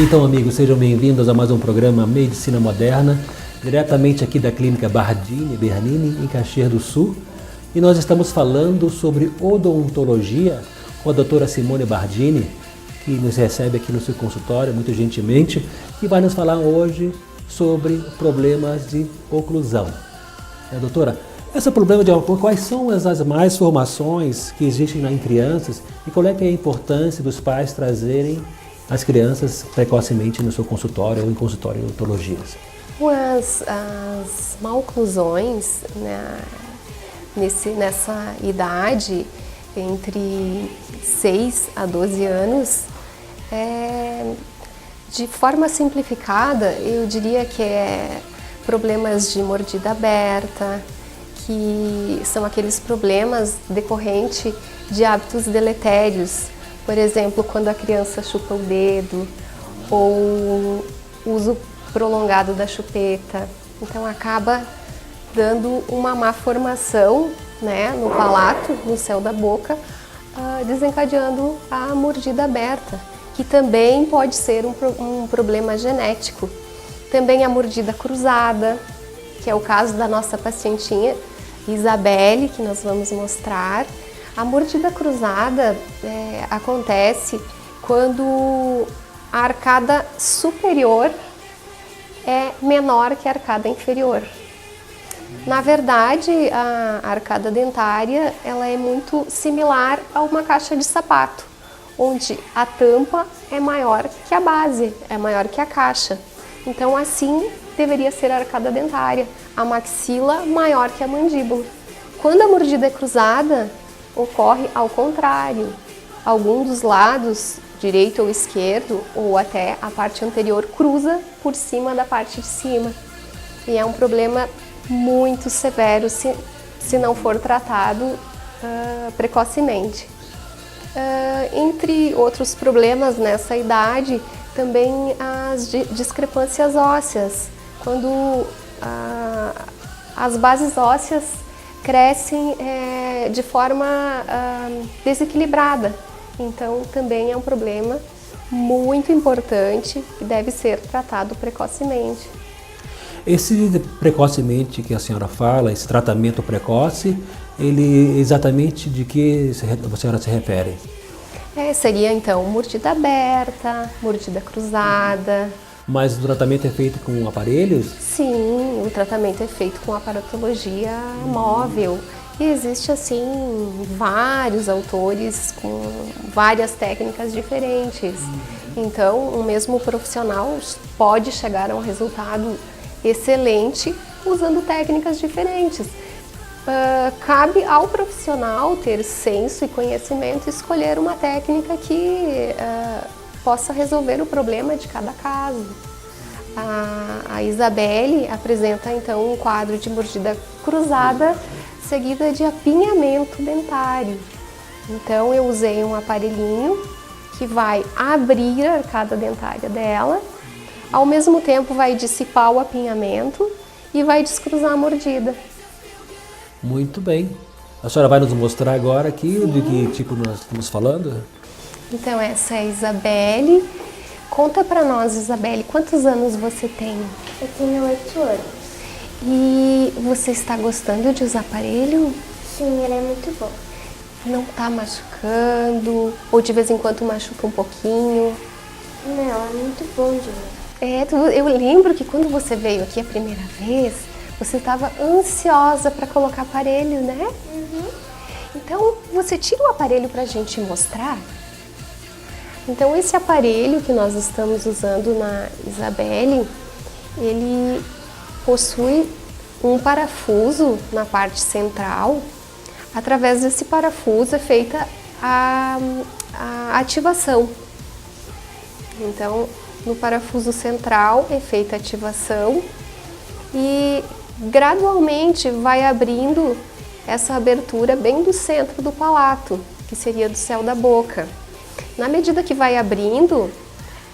Então, amigos, sejam bem-vindos a mais um programa Medicina Moderna, diretamente aqui da Clínica Bernini, em Caxias do Sul. E nós estamos falando sobre odontologia com a doutora Simone Bardini, que nos recebe aqui no seu consultório, muito gentilmente, e vai nos falar hoje sobre problemas de oclusão. Doutora, esse problema de oclusão, quais são as mais formações que existem em crianças e qual é que é a importância dos pais trazerem as crianças precocemente no seu consultório ou em consultório de odontologias? As maloclusões, né, nessa idade, entre 6 a 12 anos, de forma simplificada, eu diria que é problemas de mordida aberta, que são aqueles problemas decorrentes de hábitos deletérios. Por exemplo, quando a criança chupa o dedo ou uso prolongado da chupeta. Então acaba dando uma má formação, né, no palato, no céu da boca, desencadeando a mordida aberta, que também pode ser um problema genético. Também a mordida cruzada, que é o caso da nossa pacientinha Isabelle, que nós vamos mostrar. A mordida cruzada acontece quando a arcada superior é menor que a arcada inferior. Na verdade, a arcada dentária ela é muito similar a uma caixa de sapato, onde a tampa é maior que a base, é maior que a caixa. Então, assim deveria ser a arcada dentária, a maxila maior que a mandíbula. Quando a mordida é cruzada, ocorre ao contrário. Algum dos lados, direito ou esquerdo, ou até a parte anterior, cruza por cima da parte de cima. E é um problema muito severo se não for tratado precocemente. Entre outros problemas nessa idade, também as discrepâncias ósseas, quando as bases ósseas crescem de forma desequilibrada. Então, também é um problema muito importante e deve ser tratado precocemente. Esse precocemente que a senhora fala, esse tratamento precoce, ele exatamente de que a senhora se refere? Seria então mordida aberta, mordida cruzada. Mas o tratamento é feito com aparelhos? Sim, o tratamento é feito com aparatologia móvel. E existe assim vários autores com várias técnicas diferentes. Então, o mesmo profissional pode chegar a um resultado excelente usando técnicas diferentes. Cabe ao profissional ter senso e conhecimento e escolher uma técnica que possa resolver o problema de cada caso. A Isabelle apresenta então um quadro de mordida cruzada seguida de apinhamento dentário. Então eu usei um aparelhinho que vai abrir a arcada dentária dela, ao mesmo tempo vai dissipar o apinhamento e vai descruzar a mordida. Muito bem. A senhora vai nos mostrar agora aqui de que tipo nós estamos falando? Então essa é a Isabelle. Conta pra nós, Isabelle, quantos anos você tem? Eu tenho 8 anos. E você está gostando de usar aparelho? Sim, ele é muito bom. Não tá machucando? Ou de vez em quando machuca um pouquinho? Não, é muito bom de usar. Eu lembro que quando você veio aqui a primeira vez, você estava ansiosa para colocar aparelho, né? Uhum. Então, você tira o aparelho pra gente mostrar? Então, esse aparelho que nós estamos usando na Isabelle, ele possui um parafuso na parte central. Através desse parafuso é feita a ativação. Então, no parafuso central é feita a ativação e gradualmente vai abrindo essa abertura bem do centro do palato, que seria do céu da boca. Na medida que vai abrindo,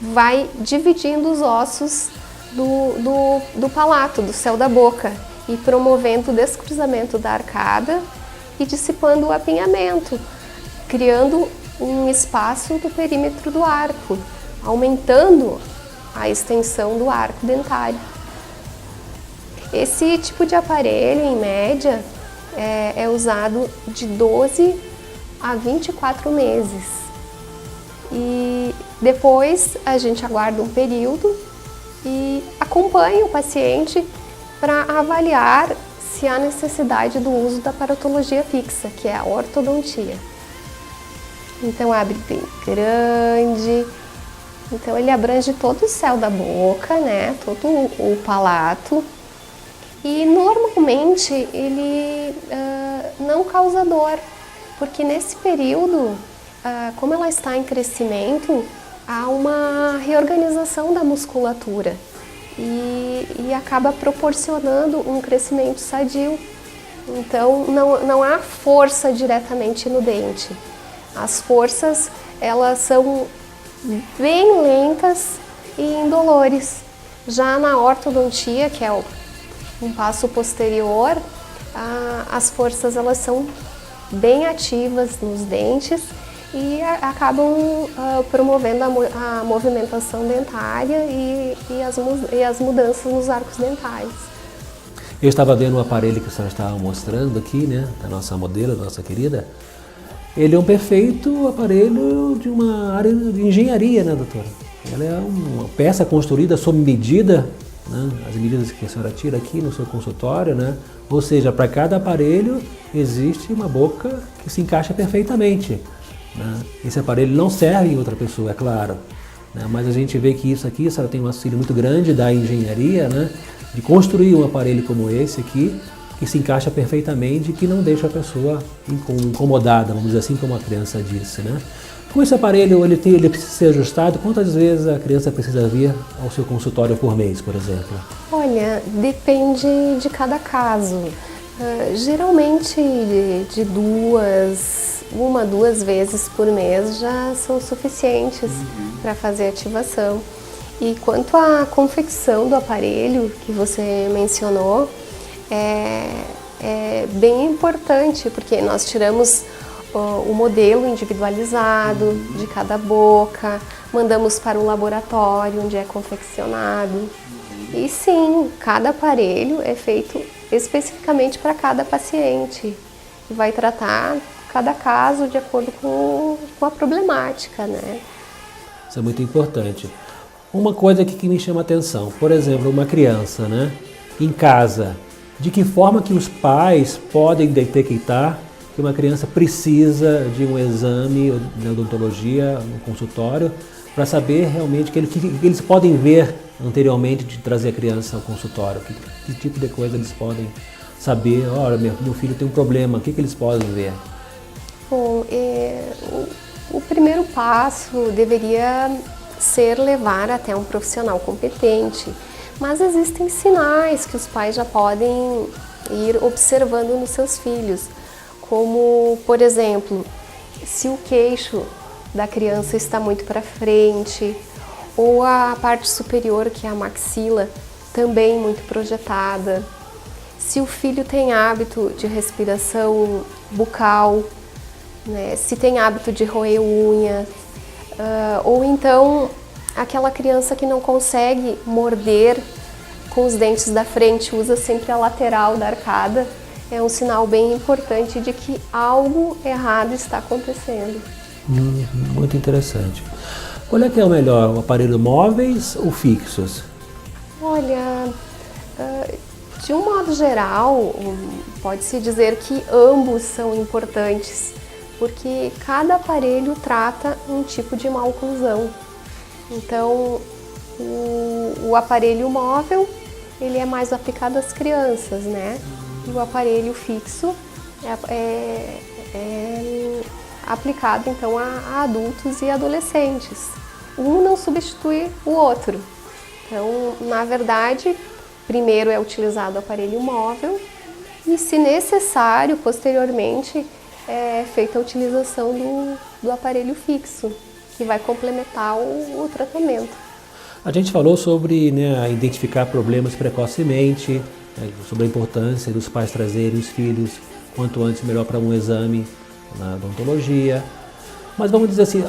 vai dividindo os ossos do palato, do céu da boca, e promovendo o descruzamento da arcada e dissipando o apinhamento, criando um espaço do perímetro do arco, aumentando a extensão do arco dentário. Esse tipo de aparelho, em média, é usado de 12 a 24 meses. E depois a gente aguarda um período e acompanha o paciente para avaliar se há necessidade do uso da parodontologia fixa, que é a ortodontia. Então abre bem grande, então ele abrange todo o céu da boca, né, todo o palato. E normalmente ele não causa dor, porque nesse período, como ela está em crescimento, há uma reorganização da musculatura e acaba proporcionando um crescimento sadio. Então não há força diretamente no dente. As forças, elas são bem lentas e indolores. Já na ortodontia, que é um passo posterior, as forças elas são bem ativas nos dentes e acabam promovendo a movimentação dentária e as mudanças nos arcos dentais. Eu estava vendo o aparelho que a senhora estava mostrando aqui, né, da nossa modelo, da nossa querida. Ele é um perfeito aparelho de uma área de engenharia, né, doutora? Ela é uma peça construída sob medida, né, as medidas que a senhora tira aqui no seu consultório, né? Ou seja, para cada aparelho existe uma boca que se encaixa perfeitamente, né? Esse aparelho não serve em outra pessoa, é claro, né? Mas a gente vê que isso aqui, a senhora tem um auxílio muito grande da engenharia, né? De construir um aparelho como esse aqui, que se encaixa perfeitamente e que não deixa a pessoa incomodada, vamos dizer assim, como a criança disse, né? Com esse aparelho, ele precisa ser ajustado. Quantas vezes a criança precisa vir ao seu consultório por mês, por exemplo? Olha, depende de cada caso. Geralmente de uma, duas vezes por mês já são suficientes para fazer a ativação. E quanto à confecção do aparelho que você mencionou, é bem importante, porque nós tiramos o modelo individualizado de cada boca, mandamos para o laboratório onde é confeccionado. E sim, cada aparelho é feito especificamente para cada paciente e vai tratar cada caso de acordo com a problemática, né? Isso é muito importante. Uma coisa aqui que me chama a atenção, por exemplo, uma criança, né, em casa, de que forma que os pais podem detectar que uma criança precisa de um exame de odontologia no consultório para saber realmente que eles podem ver anteriormente de trazer a criança ao consultório? Que tipo de coisa eles podem saber? Olha, meu filho tem um problema, o que eles podem ver? Bom, o primeiro passo deveria ser levar até um profissional competente, mas existem sinais que os pais já podem ir observando nos seus filhos, como, por exemplo, se o queixo da criança está muito para frente, ou a parte superior, que é a maxila, também muito projetada. Se o filho tem hábito de respiração bucal, né, se tem hábito de roer unha, ou então aquela criança que não consegue morder com os dentes da frente, usa sempre a lateral da arcada, é um sinal bem importante de que algo errado está acontecendo. Muito interessante. Qual é que é o melhor, o aparelho móveis ou fixos? Olha, de um modo geral, pode-se dizer que ambos são importantes, porque cada aparelho trata um tipo de maloclusão. Então, o aparelho móvel, ele é mais aplicado às crianças, né? E o aparelho fixo é aplicado então a adultos e adolescentes. Um não substitui o outro. Então, na verdade, primeiro é utilizado o aparelho móvel e, se necessário, posteriormente é feita a utilização do aparelho fixo, que vai complementar o tratamento. A gente falou sobre, né, identificar problemas precocemente, né, sobre a importância dos pais trazerem os filhos quanto antes melhor para um exame na odontologia. Mas vamos dizer assim,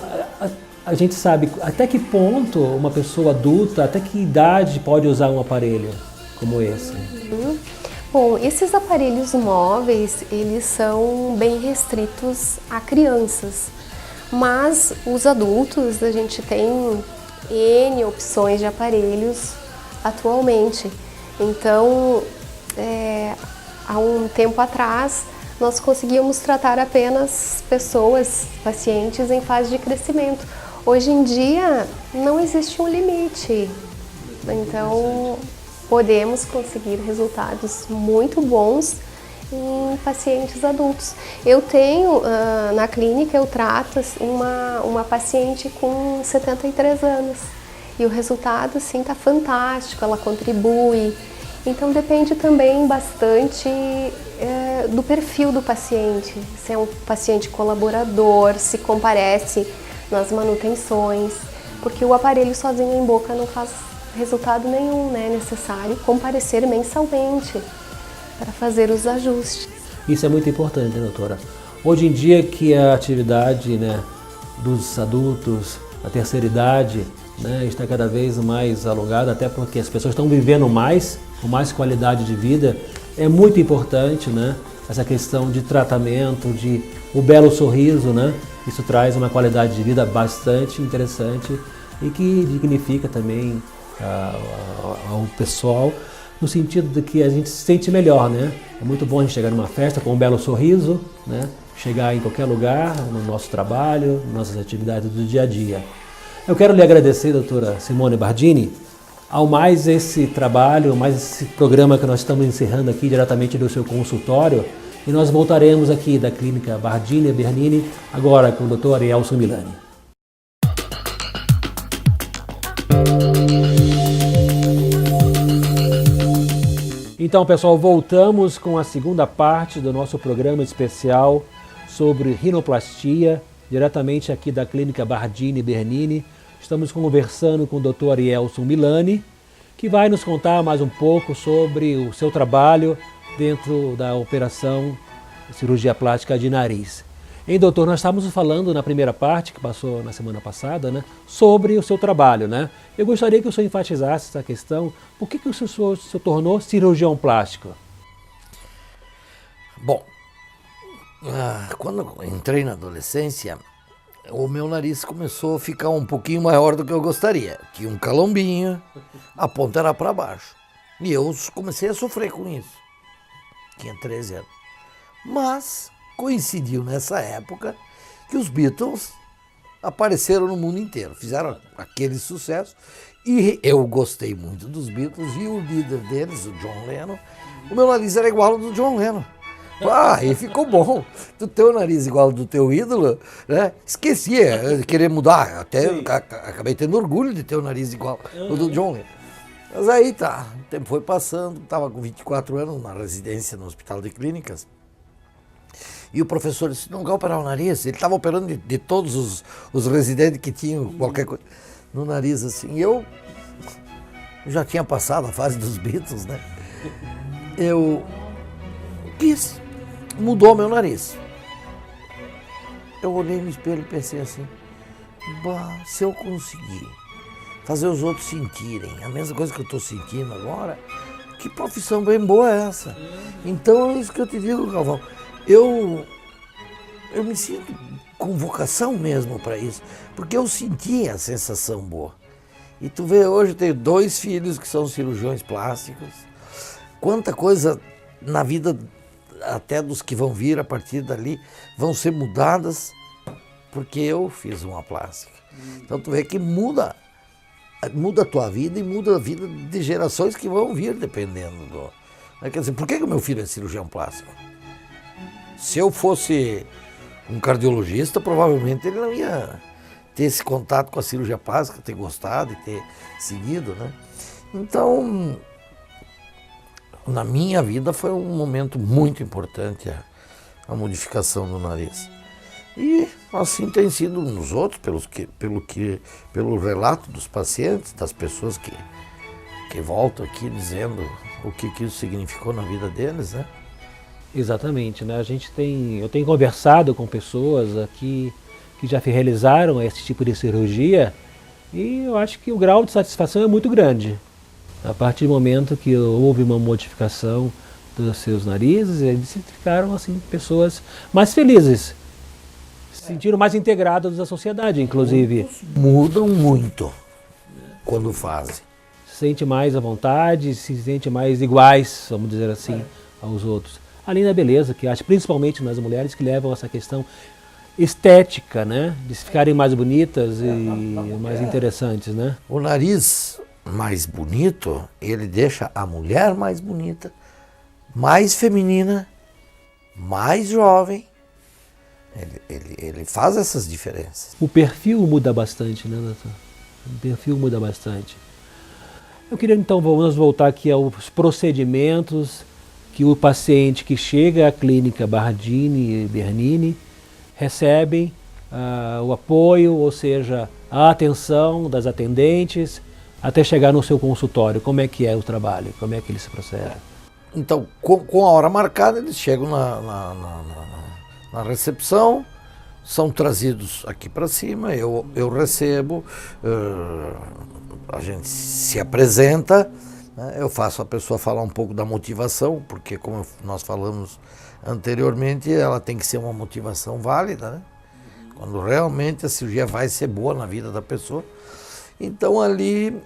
a gente sabe até que ponto uma pessoa adulta, até que idade pode usar um aparelho como esse? Bom, esses aparelhos móveis, eles são bem restritos a crianças, mas os adultos, a gente tem N opções de aparelhos atualmente. Então, há um tempo atrás, nós conseguíamos tratar apenas pessoas, pacientes em fase de crescimento. Hoje em dia, não existe um limite. Então, podemos conseguir resultados muito bons em pacientes adultos. Eu tenho, na clínica, eu trato uma paciente com 73 anos e o resultado, sim, está fantástico, ela contribui. Então, depende também bastante do perfil do paciente, se é um paciente colaborador, se comparece nas manutenções, porque o aparelho sozinho em boca não faz resultado nenhum, né? É necessário comparecer mensalmente para fazer os ajustes. Isso é muito importante, doutora. Hoje em dia que a atividade, né, dos adultos, a terceira idade, né, está cada vez mais alongada, até porque as pessoas estão vivendo mais, com mais qualidade de vida, é muito importante, né, essa questão de tratamento, de o belo sorriso, né? Isso traz uma qualidade de vida bastante interessante e que dignifica também ao pessoal, no sentido de que a gente se sente melhor, né? É muito bom a gente chegar numa festa com um belo sorriso, né? Chegar em qualquer lugar, no nosso trabalho, nossas atividades do dia a dia. Eu quero lhe agradecer, doutora Simone Bardini, ao mais esse trabalho, ao mais esse programa que nós estamos encerrando aqui diretamente do seu consultório, e nós voltaremos aqui da Clínica Bardini e Bernini, agora com o doutor Arielson Milani. Então, pessoal, voltamos com a segunda parte do nosso programa especial sobre rinoplastia, diretamente aqui da Clínica Bardini e Bernini. Estamos conversando com o Dr. Arielson Milani, que vai nos contar mais um pouco sobre o seu trabalho dentro da operação cirurgia plástica de nariz. Hein, doutor, nós estávamos falando na primeira parte, que passou na semana passada, né, sobre o seu trabalho, né? Eu gostaria que o senhor enfatizasse essa questão. Por que o senhor se tornou cirurgião plástico? Bom, quando eu entrei na adolescência, o meu nariz começou a ficar um pouquinho maior do que eu gostaria. Tinha um calombinho, a ponta era para baixo. E eu comecei a sofrer com isso. Tinha 13 anos. Mas coincidiu nessa época que os Beatles apareceram no mundo inteiro, fizeram aquele sucesso e eu gostei muito dos Beatles e o líder deles, o John Lennon, o meu nariz era igual ao do John Lennon. E ficou bom. Tu ter o nariz igual ao do teu ídolo, né? Esquecia de querer mudar, até acabei tendo orgulho de ter o nariz igual ao do John Lennon. Mas aí tá, o tempo foi passando, estava com 24 anos na residência no Hospital de Clínicas. E o professor disse, não vai operar o nariz. Ele estava operando de todos os residentes que tinham qualquer coisa no nariz, assim. E eu já tinha passado a fase dos Beatles, né? Eu quis, mudou meu nariz. Eu olhei no espelho e pensei assim, se eu conseguir fazer os outros sentirem a mesma coisa que eu estou sentindo agora, que profissão bem boa é essa? Então é isso que eu te digo, Galvão. Eu me sinto com vocação mesmo para isso, porque eu senti a sensação boa. E tu vê, hoje eu tenho 2 filhos que são cirurgiões plásticos. Quanta coisa na vida, até dos que vão vir a partir dali, vão ser mudadas porque eu fiz uma plástica. Então tu vê que muda a tua vida e muda a vida de gerações que vão vir dependendo do... Quer dizer, por que o meu filho é cirurgião plástico? Se eu fosse um cardiologista, provavelmente ele não ia ter esse contato com a cirurgia plástica, ter gostado e ter seguido, né? Então, na minha vida foi um momento muito importante a modificação do nariz. E assim tem sido nos outros, pelo relato dos pacientes, das pessoas que voltam aqui dizendo o que isso significou na vida deles, né? Exatamente, né? Eu tenho conversado com pessoas aqui que já realizaram esse tipo de cirurgia e eu acho que o grau de satisfação é muito grande. A partir do momento que houve uma modificação dos seus narizes, eles ficaram assim, pessoas mais felizes, se sentiram mais integrados à sociedade, inclusive. Mudam muito quando fazem. Se sente mais à vontade, se sente mais iguais, vamos dizer assim, aos outros. Além da beleza, que acho principalmente nas mulheres que levam essa questão estética, né? De ficarem mais bonitas e mais interessantes, né? O nariz mais bonito, ele deixa a mulher mais bonita, mais feminina, mais jovem. Ele faz essas diferenças. O perfil muda bastante, né, doutor? O perfil muda bastante. Eu queria então, vamos voltar aqui aos procedimentos que o paciente que chega à clínica Bardini e Bernini recebem o apoio, ou seja, a atenção das atendentes, até chegar no seu consultório. Como é que é o trabalho? Como é que ele se processa? Então, com a hora marcada, eles chegam na recepção, são trazidos aqui para cima, eu recebo, a gente se apresenta, né, eu faço a pessoa falar um pouco da motivação, porque como nós falamos anteriormente, ela tem que ser uma motivação válida, né? Quando realmente a cirurgia vai ser boa na vida da pessoa. Então ali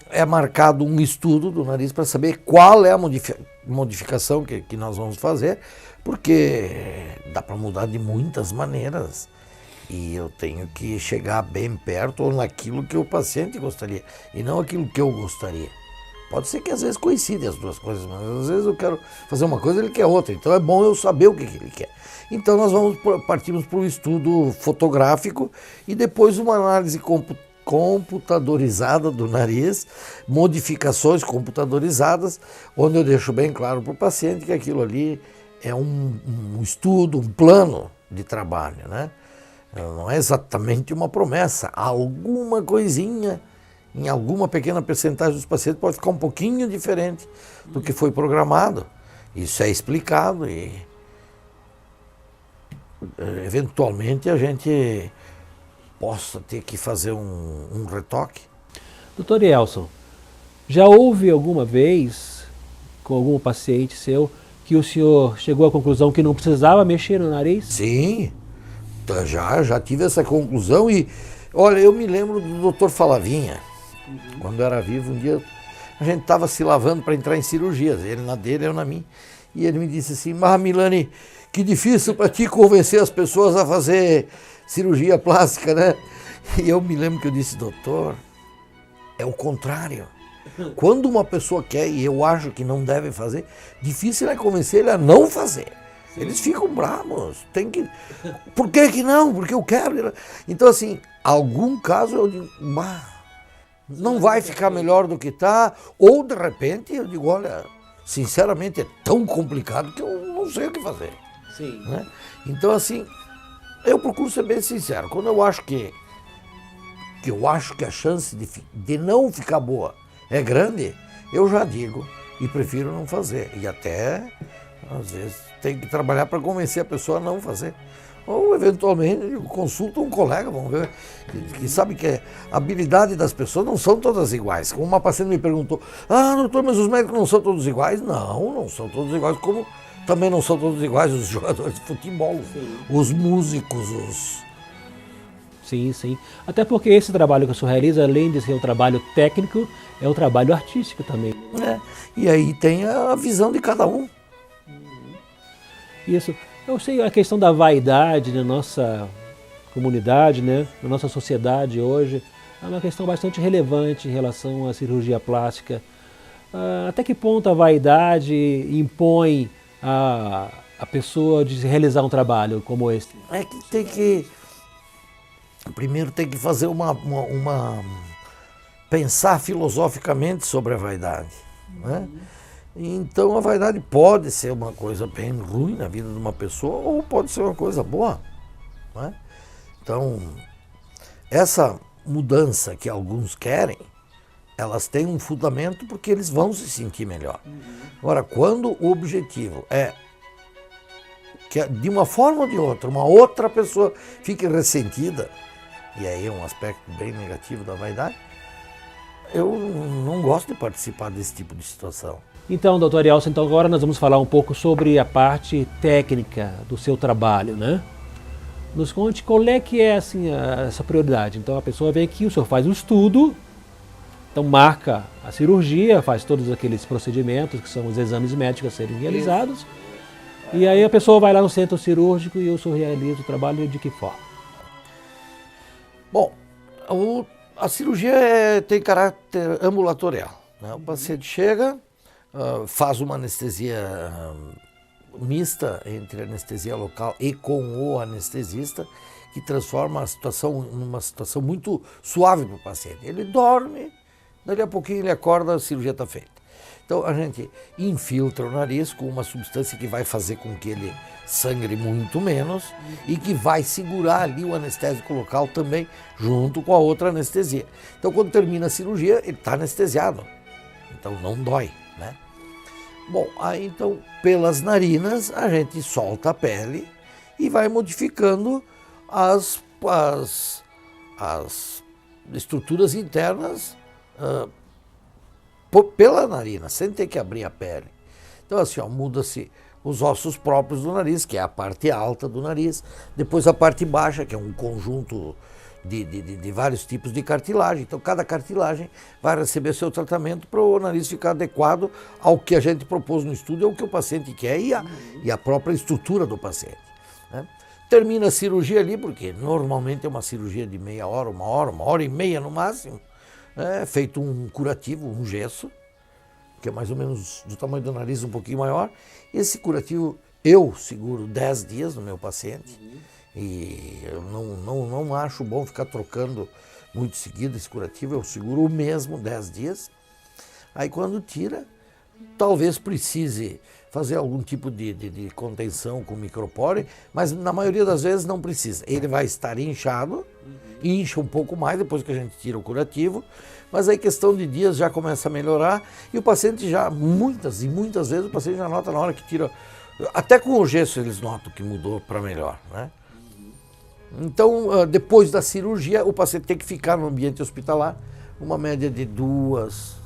é marcado um estudo do nariz para saber qual é a modificação que nós vamos fazer, porque dá para mudar de muitas maneiras e eu tenho que chegar bem perto ou naquilo que o paciente gostaria e não aquilo que eu gostaria. Pode ser que às vezes coincidem as duas coisas, mas às vezes eu quero fazer uma coisa e ele quer outra, então é bom eu saber o que ele quer. Então nós partimos para um estudo fotográfico e depois uma análise computadorizada do nariz, modificações computadorizadas, onde eu deixo bem claro para o paciente que aquilo ali é um estudo, um plano de trabalho, né? Não é exatamente uma promessa, alguma coisinha, em alguma pequena percentagem dos pacientes pode ficar um pouquinho diferente do que foi programado. Isso é explicado e eventualmente a gente possa ter que fazer um retoque. Doutor Elson, já houve alguma vez com algum paciente seu que o senhor chegou à conclusão que não precisava mexer no nariz? Sim, já tive essa conclusão e, olha, eu me lembro do Dr. Falavinha, quando era vivo, um dia a gente estava se lavando para entrar em cirurgias, ele na dele, eu na minha, e ele me disse assim, mas Milani, que difícil para ti convencer as pessoas a fazer cirurgia plástica, né? E eu me lembro que eu disse, doutor, é o contrário. Quando uma pessoa quer e eu acho que não deve fazer, difícil é convencer ele a não fazer. Sim. Eles ficam bravos. Tem que... Por que não? Porque eu quero. Então, assim, algum caso eu digo, não vai ficar melhor do que está. Ou, de repente, eu digo, olha, sinceramente, é tão complicado que eu não sei o que fazer. Sim. Né? Então, assim, eu procuro ser bem sincero. Quando eu acho que a chance de não ficar boa é grande, eu já digo e prefiro não fazer. E até, às vezes, tem que trabalhar para convencer a pessoa a não fazer. Ou, eventualmente, eu consulto um colega, vamos ver, que sabe que a habilidade das pessoas não são todas iguais. Como uma paciente me perguntou, doutor, mas os médicos não são todos iguais? Não são todos iguais, como também não são todos iguais os jogadores de futebol, os músicos, Sim, sim. Até porque esse trabalho que o senhor realiza, além de ser um trabalho técnico, é um trabalho artístico também. E aí tem a visão de cada um. Isso. Eu sei a questão da vaidade na nossa comunidade, né? Na nossa sociedade hoje, é uma questão bastante relevante em relação à cirurgia plástica. Até que ponto a vaidade impõe a pessoa de realizar um trabalho como esse? É que primeiro tem que fazer pensar filosoficamente sobre a vaidade, né? Então a vaidade pode ser uma coisa bem ruim na vida de uma pessoa ou pode ser uma coisa boa, né? Então essa mudança que alguns querem, elas têm um fundamento porque eles vão se sentir melhor. Agora, quando o objetivo é que de uma forma ou de outra, uma outra pessoa fique ressentida, e aí é um aspecto bem negativo da vaidade, eu não gosto de participar desse tipo de situação. Então, doutor Arielson, então agora nós vamos falar um pouco sobre a parte técnica do seu trabalho, né? Nos conte qual é que é assim, essa prioridade. Então a pessoa vem aqui, o senhor faz o estudo, então marca a cirurgia, faz todos aqueles procedimentos que são os exames médicos a serem realizados. E aí a pessoa vai lá no centro cirúrgico e o senhor realiza o trabalho de que forma? Bom, a cirurgia tem caráter ambulatorial, né? O paciente chega, faz uma anestesia mista entre anestesia local e com o anestesista, que transforma a situação numa situação muito suave para o paciente. Ele dorme, dali a pouquinho ele acorda, a cirurgia está feita. Então a gente infiltra o nariz com uma substância que vai fazer com que ele sangre muito menos e que vai segurar ali o anestésico local também, junto com a outra anestesia. Então quando termina a cirurgia, ele está anestesiado, então não dói, né? Bom, aí então pelas narinas a gente solta a pele e vai modificando as estruturas internas pela narina, sem ter que abrir a pele. Então assim, muda-se os ossos próprios do nariz, que é a parte alta do nariz, depois a parte baixa, que é um conjunto de vários tipos de cartilagem. Então cada cartilagem vai receber seu tratamento para o nariz ficar adequado ao que a gente propôs no estudo, ao que o paciente quer e a própria estrutura do paciente, né? Termina a cirurgia ali, porque normalmente é uma cirurgia de meia hora, uma hora e meia no máximo, né? Feito um curativo, um gesso, que é mais ou menos do tamanho do nariz, um pouquinho maior. Esse curativo eu seguro 10 dias no meu paciente. E eu não acho bom ficar trocando muito seguido esse curativo, eu seguro o mesmo 10 dias. Aí quando tira, talvez precise fazer algum tipo de contenção com micropore, mas na maioria das vezes não precisa. Ele vai estar inchado, incha um pouco mais depois que a gente tira o curativo, mas aí questão de dias já começa a melhorar e o paciente já, muitas vezes o paciente já nota na hora que tira, até com o gesso eles notam que mudou para melhor, né? Então, depois da cirurgia, o paciente tem que ficar no ambiente hospitalar, uma média de 2,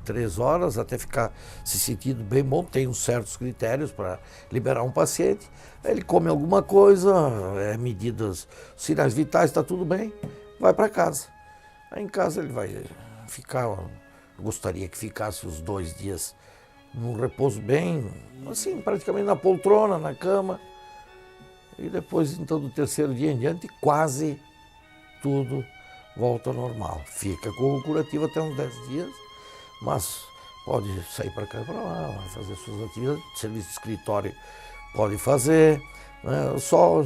3 horas, até ficar se sentindo bem bom. Tem uns certos critérios para liberar um paciente. Ele come alguma coisa, medidas, sinais vitais, está tudo bem, vai para casa. Aí em casa ele vai ficar, eu gostaria que ficasse os 2 dias num repouso bem, assim, praticamente na poltrona, na cama. E depois, então, do 3º dia em diante, quase tudo volta ao normal. Fica com o curativo até uns 10 dias, mas pode sair para cá e para lá, vai fazer suas atividades, serviço de escritório pode fazer, né? Só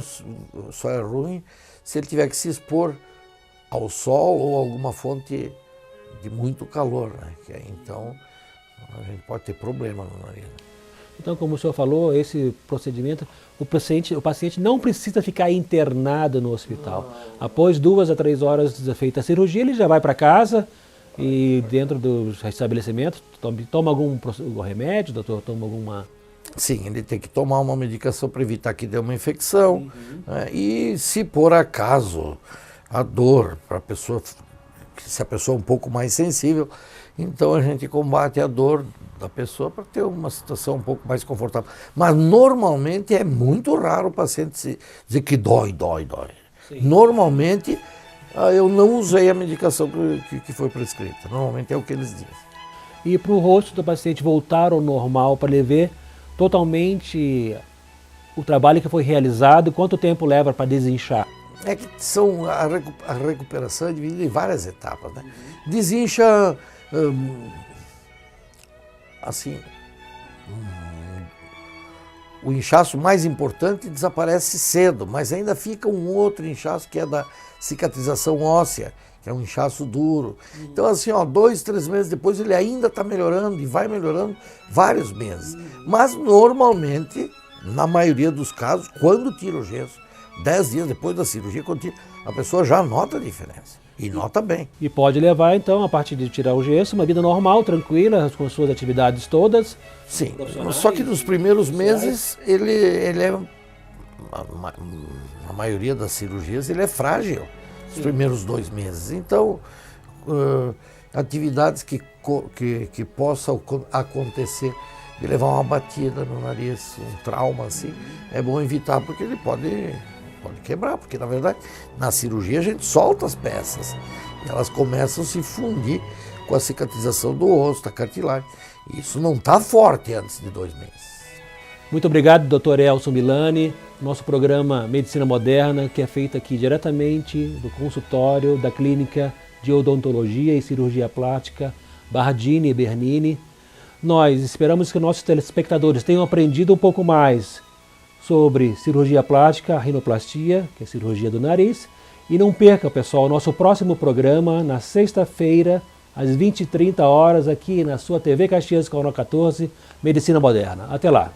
é ruim se ele tiver que se expor ao sol ou alguma fonte de muito calor, né? Que aí, então, a gente pode ter problema no nariz. Então, como o senhor falou, esse procedimento, o paciente não precisa ficar internado no hospital. Após 2 a 3 horas feita a cirurgia, ele já vai para casa e dentro do estabelecimento toma algum remédio, doutor? Toma alguma... Sim, ele tem que tomar uma medicação para evitar que dê uma infecção. Né? E se por acaso a dor, para a pessoa, se a pessoa é um pouco mais sensível, então a gente combate a dor da pessoa para ter uma situação um pouco mais confortável. Mas normalmente é muito raro o paciente dizer que dói. Sim. Normalmente eu não usei a medicação que foi prescrita. Normalmente é o que eles dizem. E para o rosto do paciente voltar ao normal, para ele ver totalmente o trabalho que foi realizado, quanto tempo leva para desinchar? É que a recuperação é dividida em várias etapas, né? Desincha... assim, o inchaço mais importante desaparece cedo, mas ainda fica um outro inchaço que é da cicatrização óssea, que é um inchaço duro. Então assim, 2, 3 meses depois ele ainda está melhorando e vai melhorando vários meses. Mas normalmente, na maioria dos casos, quando tira o gesso, 10 dias depois da cirurgia, quando tira, a pessoa já nota a diferença. E nota bem. E pode levar, então, a partir de tirar o gesso, uma vida normal, tranquila, com suas atividades todas. Sim, só que nos primeiros meses ele é a maioria das cirurgias ele é frágil, os primeiros 2 meses. Então, atividades que possam acontecer de levar uma batida no nariz, um trauma assim, é bom evitar, porque ele pode quebrar, porque na verdade na cirurgia a gente solta as peças e elas começam a se fundir com a cicatrização do osso, da cartilagem. Isso não está forte antes de 2 meses. Muito obrigado, Dr. Elson Milani. Nosso programa Medicina Moderna, que é feito aqui diretamente do consultório da Clínica de Odontologia e Cirurgia Plástica Bardini e Bernini. Nós esperamos que nossos telespectadores tenham aprendido um pouco mais sobre cirurgia plástica, a rinoplastia, que é a cirurgia do nariz. E não perca, pessoal, o nosso próximo programa na sexta-feira, às 20h30, aqui na sua TV Caxias, canal 14, Medicina Moderna. Até lá!